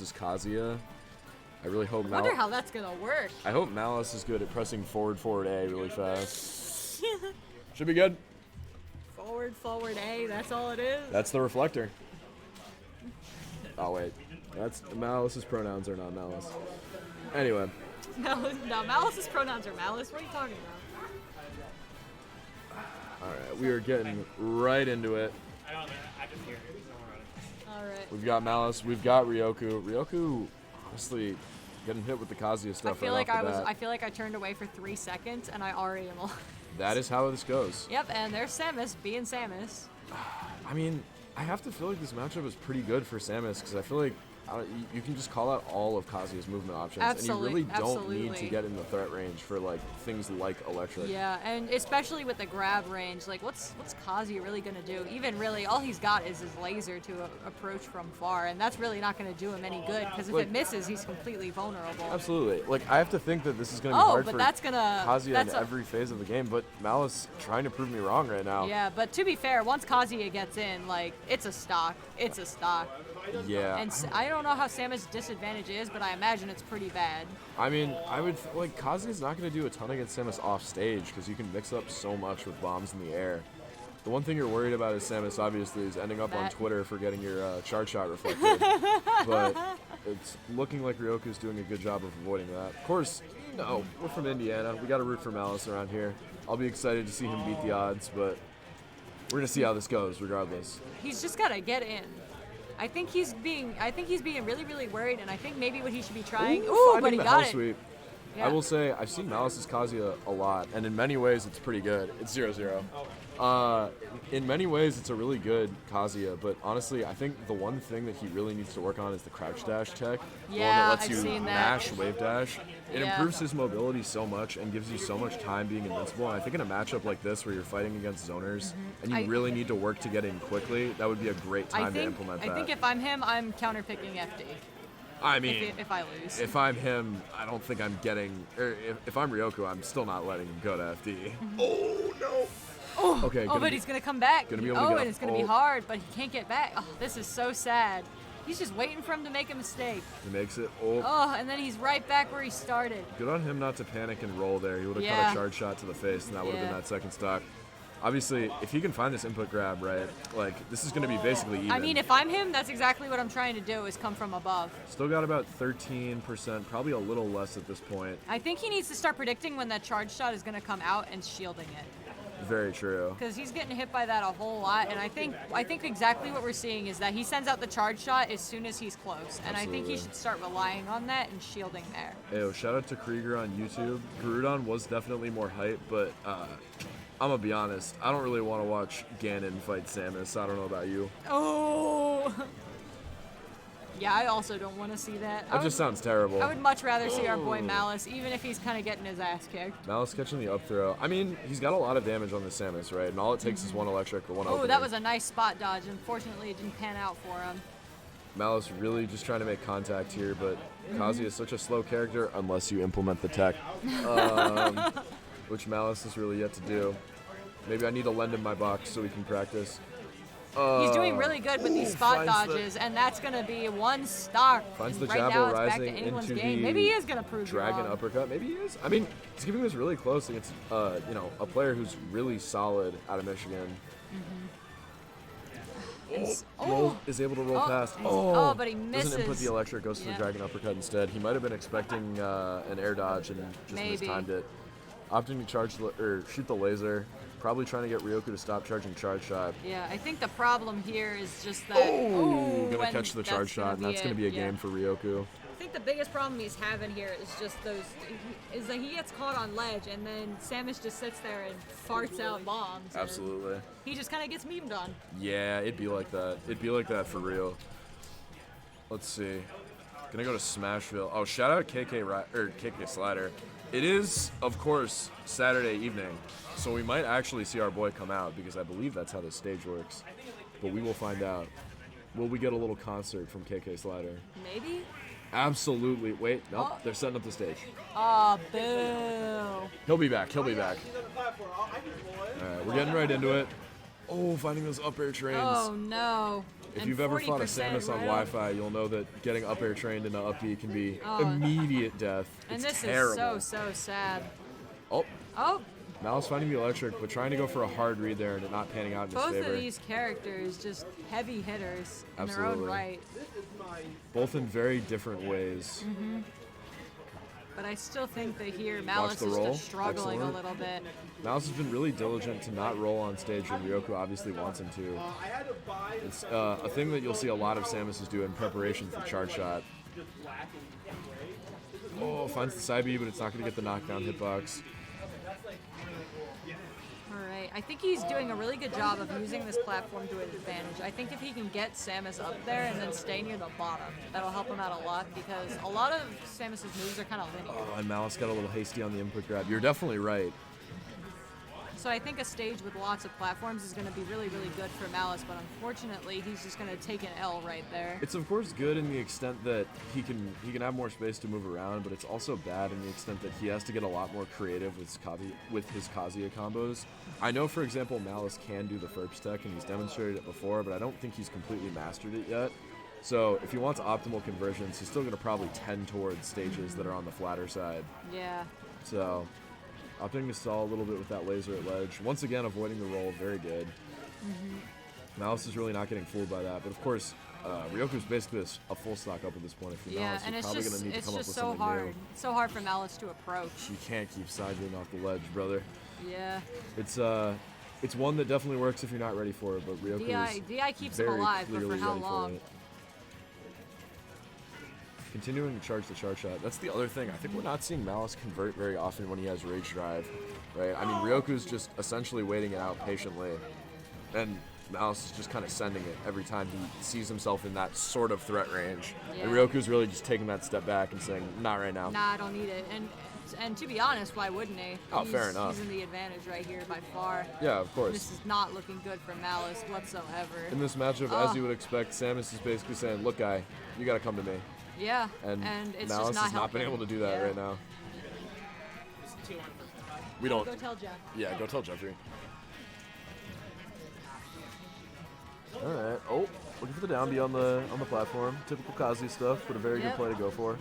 is Kazuya. I really hope I wonder how that's gonna work. I hope Malus is good at pressing forward A really fast. Should be good. Forward A, that's all it is? That's the reflector. Oh wait, that's Malus's pronouns are not Malus. Anyway. No, Malus's pronouns are Malus. What are you talking about? Alright, we are getting right into it. I just hear it. Alright. We've got Malus, we've got Ryoku. Ryoku, honestly, getting hit with the Kazuya stuff right off the bat. I feel like I turned away for 3 seconds and I already am. That is how this goes. Yep, and there's Samus being Samus. I mean, I have to feel like this matchup is pretty good for Samus because I feel like you can just call out all of Kazuya's movement options, and you really don't need to get in the threat range for like things like electric. Yeah, and especially with the grab range, like what's Kazuya really gonna do? Even really, all he's got is his laser to approach from far, and that's really not gonna do him any good because if it misses, he's completely vulnerable. Absolutely. Like I have to think that this is gonna be hard for Kazuya in every phase of the game, but Malus trying to prove me wrong right now. Yeah, but to be fair, once Kazuya gets in, like it's a stock. It's a stock. Yeah. And I don't know how Samus' disadvantage is, but I imagine it's pretty bad. I mean, I would like Kazuya's not going to do a ton against Samus off stage because you can mix up so much with bombs in the air. The one thing you're worried about is Samus, obviously, is ending up on Twitter for getting your charge shot reflected. But it's looking like Ryoku's doing a good job of avoiding that. Of course, you know, we're from Indiana. We got to root for Malus around here. I'll be excited to see him beat the odds, but we're going to see how this goes regardless. He's just got to get in. I think he's being really, really worried, and I think maybe what he should be trying. Ooh, but he got it. Sweep. Yeah. I will say I've seen Malus's Kazuya a lot, and in many ways it's pretty good. It's 0-0. In many ways it's a really good Kazuya, but honestly I think the one thing that he really needs to work on is the crouch dash tech. Yeah, the one that lets I've you seen mash wave dash. It improves his mobility so much and gives you so much time being invincible, and I think in a matchup like this where you're fighting against zoners and you really need to work to get in quickly, that would be a great time to implement that. I think if I'm him, I'm counterpicking FD. I mean, if I lose. If I'm him, I don't think I'm getting. Or if I'm Ryoku, I'm still not letting him go to FD. Oh no! Oh, okay. But he's gonna come back. Gonna be able to get and it's gonna be hard, but he can't get back. Oh, this is so sad. He's just waiting for him to make a mistake. He makes it. Oh, and then he's right back where he started. Good on him not to panic and roll there. He would have caught a charge shot to the face, and that would have been that second stock. Obviously, if he can find this input grab, right, like, this is going to be basically even. I mean, if I'm him, that's exactly what I'm trying to do, is come from above. Still got about 13%, probably a little less at this point. I think he needs to start predicting when that charge shot is going to come out and shielding it. Very true. Because he's getting hit by that a whole lot, and I think exactly what we're seeing is that he sends out the charge shot as soon as he's close, and I think he should start relying on that and shielding there. Ayo, shout out to Krieger on YouTube. Garudon was definitely more hype, but I'm gonna be honest, I don't really want to watch Ganon fight Samus. I don't know about you. Oh! Yeah, I also don't want to see that. That just sounds terrible. I would much rather see our boy Malus, even if he's kind of getting his ass kicked. Malus catching the up throw. I mean, he's got a lot of damage on the Samus, right? And all it takes is one electric or one opening. Oh, that was a nice spot dodge. Unfortunately, it didn't pan out for him. Malus really just trying to make contact here, but Kazuya is such a slow character unless you implement the tech, which Malus is really yet to do. Maybe I need to lend him my box so we can practice. He's doing really good with these spot dodges, and that's going to be one stock. Finds the right jabber now it's rising back to anyone's into game. the Maybe he is going to prove dragon wrong. uppercut. Maybe he is. I mean, he's keeping this really close against, a player who's really solid out of Michigan. Is able to roll past. But he misses. Doesn't input the electric, goes for the dragon uppercut instead. He might have been expecting an air dodge and just mistimed it. Opting to shoot the laser. Probably trying to get Ryoku to stop charging charge shot. Yeah, I think the problem here is just that. Gonna catch the charge shot, and that's gonna be a game for Ryoku. I think the biggest problem he's having here is just is that he gets caught on ledge, and then Samus just sits there and farts out bombs. Absolutely. He just kind of gets memed on. Yeah, it'd be like that. It'd be like that for real. Let's see. Gonna go to Smashville. Oh, shout out KK Slider. It is, of course, Saturday evening, so we might actually see our boy come out because I believe that's how the stage works. But we will find out. Will we get a little concert from KK Slider? Maybe. Absolutely. Wait, nope. They're setting up the stage. Oh, boo. He'll be back. He'll be back. All right, we're getting right into it. Oh, finding those up air trains. Oh, no. If And you've ever fought a 40% Samus on right Wi-Fi, you'll know that getting up air trained into up B can be Oh. immediate death. And It's this terrible. is so sad. Oh, Oh, Malus finding the electric, but trying to go for a hard read there and it not panning out in his both favor. of these characters just heavy hitters in their own Absolutely. right. Both in very different ways. But I still think that here Malus the is roll. just struggling Excellent. a little bit. Malus has been really diligent to not roll on stage when Ryoku obviously wants him to. It's a thing that you'll see a lot of Samuses do in preparation for charge shot. Oh, finds the side B, but it's not going to get the knockdown hitbox. Alright, I think he's doing a really good job of using this platform to his advantage. I think if he can get Samus up there and then stay near the bottom, that'll help him out a lot because a lot of Samus's moves are kind of linear. Oh, and Malus got a little hasty on the input grab. You're definitely right. So I think a stage with lots of platforms is going to be really, really good for Malus, but unfortunately he's just going to take an L right there. It's of course good in the extent that he can have more space to move around, but it's also bad in the extent that he has to get a lot more creative with his Kazuya combos. I know, for example, Malus can do the Ferps tech, and he's demonstrated it before, but I don't think he's completely mastered it yet. So if he wants optimal conversions, he's still going to probably tend towards stages that are on the flatter side. Yeah. So opting to stall a little bit with that laser at ledge. Once again, avoiding the roll, very good. Malus is really not getting fooled by that, but of course, Ryoku's basically a full stock up at this point. If you're Yeah, Malus, and you're it's probably going just, to need to it's come up just with so something hard. new. It's so hard for Malus to approach. You can't keep sidewing off the ledge, brother. Yeah. It's one that definitely works if you're not ready for it, but Ryoku's DI keeps him very alive, but for clearly how ready for long? it. Continuing to charge the charge shot. That's the other thing. I think we're not seeing Malus convert very often when he has Rage Drive, right? I mean, Ryoku's just essentially waiting it out patiently, and Malus is just kind of sending it every time he sees himself in that sort of threat range. And Yeah. Ryoku's really just taking that step back and saying, not right now. Nah, I don't need it. And to be honest, why wouldn't he? Oh, fair enough. He's in the advantage right here by far. Yeah, of course. This is not looking good for Malus whatsoever. In this matchup, as you would expect, Samus is basically saying, look, guy, you got to come to me. Yeah, And it's Malus just not has not been helping. able to do that Yeah. right now. We don't. Go tell Jeff. Yeah, go tell Jeffrey. All right. Oh, looking for the down B on the platform. Typical Kazi stuff, but a very good Yep. play to go for.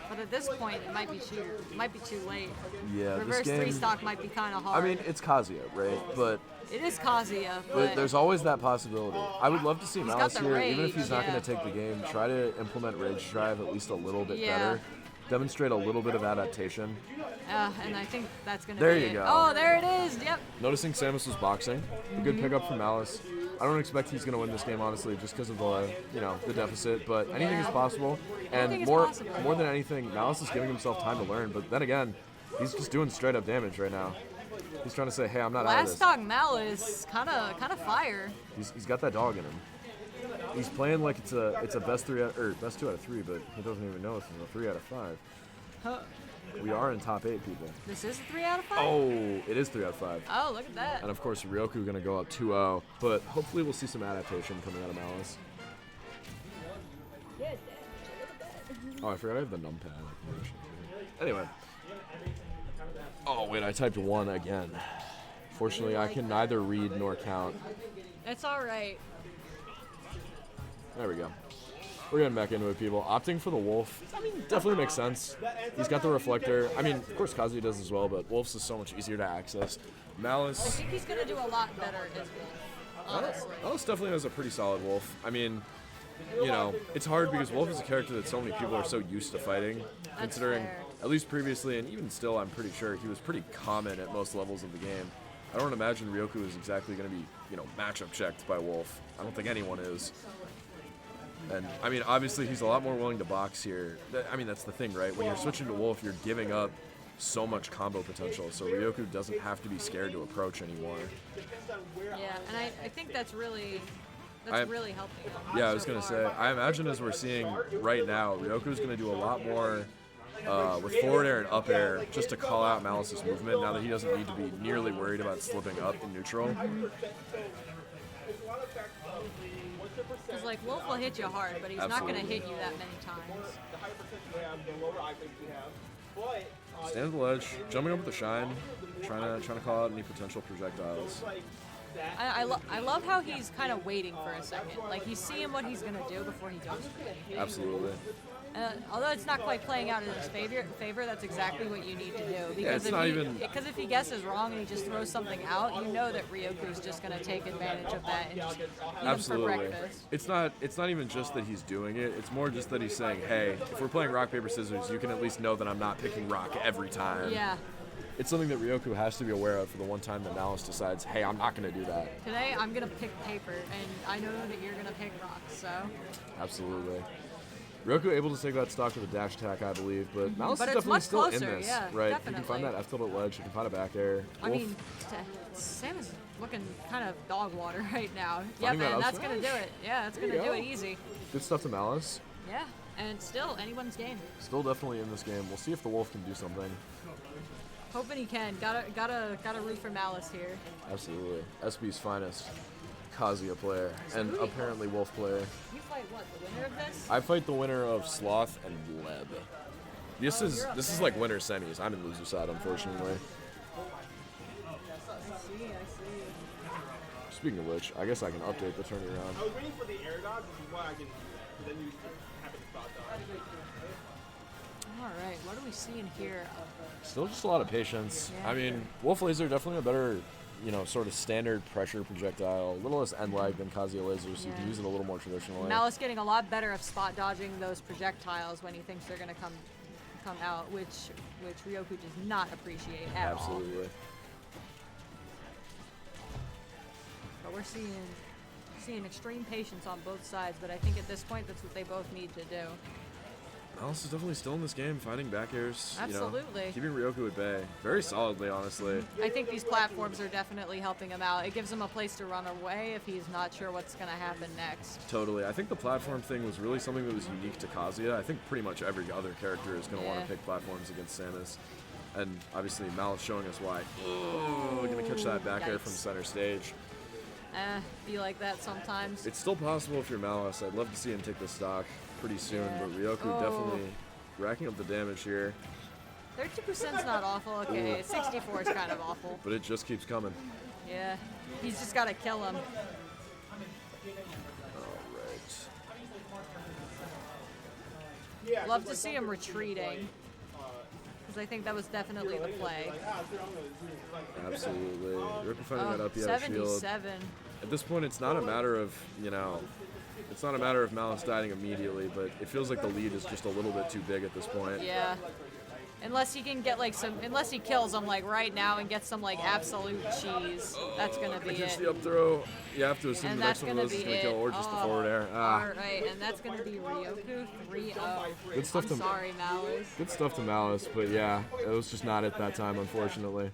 But at this point, it might be too late. Yeah, Reverse this game. three stock might be kind of I hard. mean, it's Kazuya, right? But it is Kazuya, but there's always that possibility. I would love to see He's got Malus the here, even if rage, he's not yeah. going to take the game, try to implement Rage Drive at least a little bit Yeah. better. Demonstrate a little bit of adaptation. and I think that's gonna There be you it. go. Oh, there it is. Yep. Noticing Samus was boxing, a good pickup from Malus. I don't expect he's going to win this game, honestly, just because of the deficit. But anything is possible, and Anything is more possible. than anything, Malus is giving himself time to learn. But then again, he's just doing straight up damage right now. He's trying to say, hey, I'm not out of Last this. stock Malus, kind of fire. He's got that dog in him. He's playing like it's a best 2 out of 3, but he doesn't even know it's a 3 out of 5. Huh. We are in top 8, people. This is a 3 out of 5. Oh, it is 3 out of 5. Oh, look at that. And of course, Ryoku going to go up 2-0, but hopefully we'll see some adaptation coming out of Malus. Oh, I forgot I have the numpad. Anyway. Oh, wait, I typed 1 again. Fortunately, I can neither read nor count. It's all right. There we go. We're getting back into it, people. Opting for the Wolf, I mean, definitely makes sense. He's got the reflector. I mean, of course, Kazuya does as well, but Wolf's is so much easier to access. I Malus, think he's gonna do a lot better as well. Honestly. Malus definitely has a pretty solid Wolf. I mean, it's hard because Wolf is a character that so many people are so used to fighting, considering, fair. at least previously, and even still, I'm pretty sure, he was pretty common at most levels of the game. I don't imagine Ryoku is exactly going to be, matchup checked by Wolf. I don't think anyone is. And, I mean, obviously, he's a lot more willing to box here. I mean, that's the thing, right? When you're switching to Wolf, you're giving up so much combo potential, so Ryoku doesn't have to be scared to approach anymore. Yeah, and I think that's really really helping him. Yeah, I was so going to far. say, I imagine as we're seeing right now, Ryoku's going to do a lot more with forward air and up air just to call out Malus's movement now that he doesn't need to be nearly worried about slipping up in neutral. Because like Wolf will hit you hard, but he's not Absolutely. gonna hit you that many times. Stand at the ledge, jumping up with the shine, trying to call out any potential projectiles. I love how he's kind of waiting for a second. Like, he's seeing what he's going to do before he goes for it. Absolutely. Although it's not quite playing out in his favor, that's exactly what you need to do. Because Because if he guesses wrong and he just throws something out, you know that Ryoku's just going to take advantage of that and just eat him for breakfast. It's not even just that he's doing it. It's more just that he's saying, hey, if we're playing rock, paper, scissors, you can at least know that I'm not picking rock every time. Yeah. It's something that Ryoku has to be aware of for the one time that Malus decides, hey, I'm not going to do that. Today, I'm going to pick paper, and I know that you're going to pick rock, so... Absolutely. Ryoku able to take that stock with a dash attack, I believe, but Malus But is it's definitely much still in closer, this. yeah, right? definitely. You can find that F tilted ledge, you can find a back air. I Wolf, mean, Sam is looking kind of dog water right now. Yeah, Finding that man, up that's going to do it. Yeah, that's going to do it easy. good stuff to Malus. Yeah, and still, anyone's game. Still definitely in this game. We'll see if the Wolf can do something. Hoping he can. Gotta root for Malus here. Absolutely. SB's finest. Kazuya player, and apparently Wolf player. You fight what? The winner of this? I fight the winner of Sloth and Leb. This is like winner semis. I'm in loser side, unfortunately. I see. Speaking of which, I guess I can update the turnaround. I was waiting for the air dodge, which is why I can then you have it spot dodge. Alright, what are we seeing here? Still just a lot of patience. Yeah. I mean, Wolf Laser definitely a better, sort of standard pressure projectile. A little less end lag than Kazuya Laser, so you can Yeah. use it a little more traditionally. Malus getting a lot better of spot dodging those projectiles when he thinks they're gonna come out, which Ryoku does not appreciate at all. Absolutely. But we're seeing extreme patience on both sides, but I think at this point that's what they both need to do. Malus is definitely still in this game, finding back airs. Absolutely. Keeping Ryoku at bay. Very solidly, honestly. I think these platforms are definitely helping him out. It gives him a place to run away if he's not sure what's going to happen next. Totally. I think the platform thing was really something that was unique to Kazuya. I think pretty much every other character is going to want Yeah. to pick platforms against Samus. And obviously Malus showing us why. Oh, going to catch that back air from Yikes. center stage. Be like that sometimes. It's still possible if you're Malus. I'd love to see him take the stock pretty soon, but Ryoku definitely racking up the damage here. 32%'s not awful. Okay, 64 is kind of awful. But it just keeps coming. Yeah, he's just got to kill him. Alright. Love to see him retreating. Because I think that was definitely the play. Absolutely. Ryoku finding that up, he had a shield. 77. At this point, it's not a matter of, it's not a matter of Malus dying immediately, but it feels like the lead is just a little bit too big at this point. Yeah. Unless he can get unless he kills him like right now and gets some like absolute cheese, that's gonna be Catch it. the up throw. You have to assume And the next that's one of gonna those is be going to kill, it. or just the Oh. forward air. Alright, and that's gonna be Ryoku 3-0. Good stuff I'm to sorry, Malus. Good stuff to Malus, but yeah, it was just not at that time, unfortunately.